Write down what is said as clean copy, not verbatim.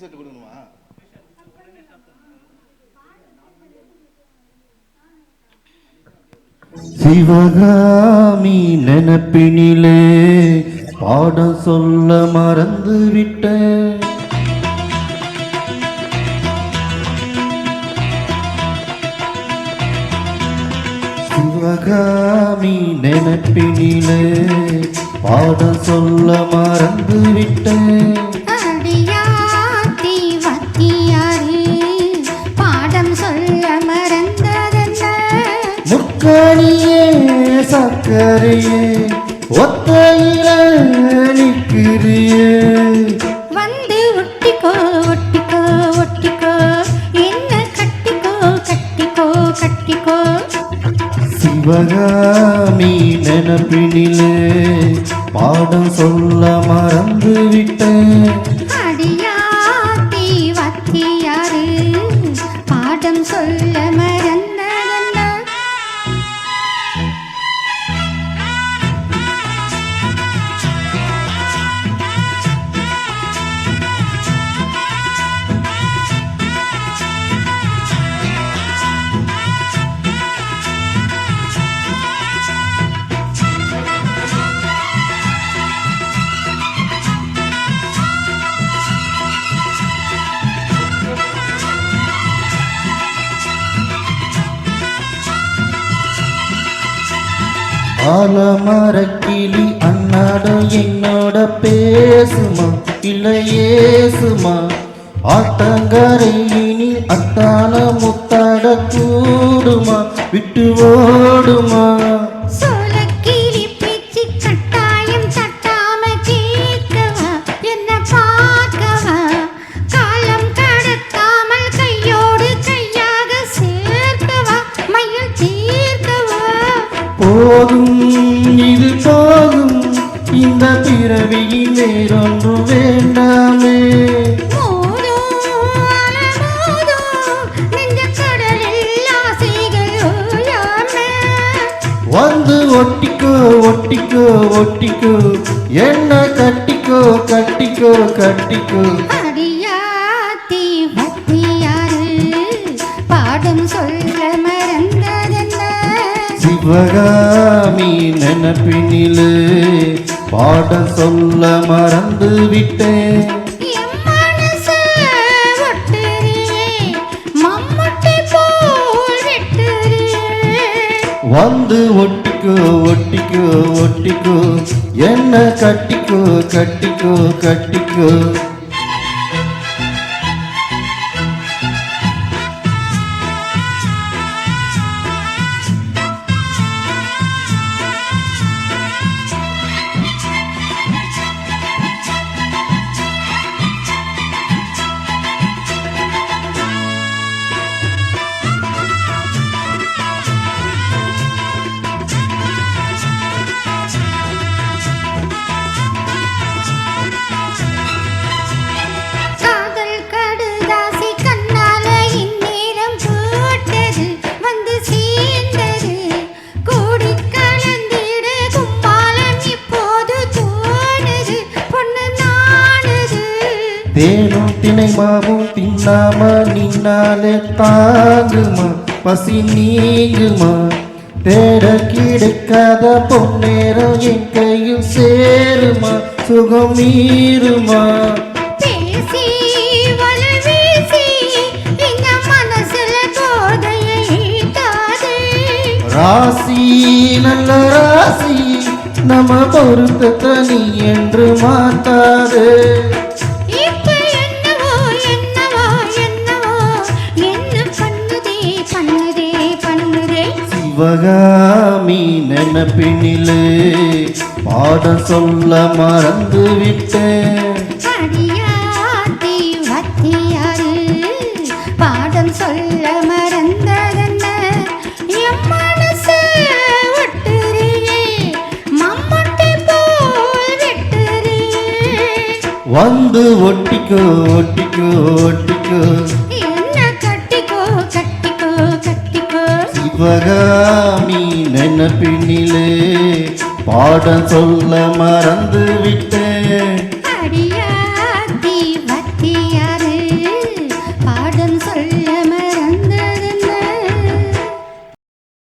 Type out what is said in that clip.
Set கொடுக்கணுமா? சிவகாமி நினைப்பினிலே பாடம் சொல்ல மறந்து விட்டேன். சிவகாமி நினைப்பினிலே பாடம் சொல்ல மறந்து விட்டேன். முக்கணியே சக்கரையே ஒத்தையில நிற்கிறியே வந்து ஒட்டிக்கோ ஒட்டிக்கோ ஒட்டிக்கோ என்ன கட்டிக்கோ கட்டிக்கோ கட்டிக்கோ. சிவகாமி நினைப்பினிலே பாடம் சொல்ல மறந்து விட்டேன். அடியாத்தி வத்தியாரு பாடம் சொல்ல மறந்ததல்ல. ஆலமரக்கிளி அன்னாடம் என்னோட பேசுமா இல்லையேசுமா. ஆத்தங்கரையினி அத்தான முத்தாட கூடுமா விட்டு ஓடுமா. சோளக்கிளி பேச்சு கட்டாயம் தட்டாம கேட்கவா என்ன பார்க்கவா. காலம் கடத்தாமல் கையோடு கையாக சேர்க்கவா மையில் தீர்க்கவா. போதும் இது போதும் இந்த பிறவியில் வேறொன்று வேண்டாமே. வந்து ஒட்டிக்கோ ஒட்டிக்கோ ஒட்டிக்கோ என்ன கட்டிக்கோ கட்டிக்கோ கட்டிக்கோ. அடியாத்தி பக்தியாரு பாடம் சொல்ல மறந்ததென்ன. சிவகாமி நினைப்பினிலே பாடம் சொல்ல மறந்து விட்டேன். வந்து ஒட்டிக்கோ ஒட்டிக்கோ ஒட்டிக்கோ என்ன கட்டிக்கோ கட்டிக்கோ கட்டிக்கோ. தேனும் தினை மாவும் தின்னாம நின்னாலே தாங்குமா பசி நீங்குமா. தேட கிடைக்காத பொன்னேரம் என் கையில் சேருமா சுகம் மீறுமா. ராசி நல்ல ராசி நம்ம பொறுத்த நீ என்று மாத்தாது. சிவகாமி நினைப்பினிலே பாடம் சொல்ல மறந்து விட்டேன். அடியாத்தி வத்தியாரு பாடம் சொல்ல மறந்ததென்ன. என் மனசு ஒட்டுறியே மம்மட்டி போல் வெட்டுறியே. வந்து ஒட்டிக்கோ ஒட்டிக்கோ ஒட்டிக்கோ என்ன கட்டிக்கோ கட்டிக்கோ கட்டிக்கோ. சிவகாமி நினைப்பினிலே பாடம் சொல்ல மறந்து விட்டேன்.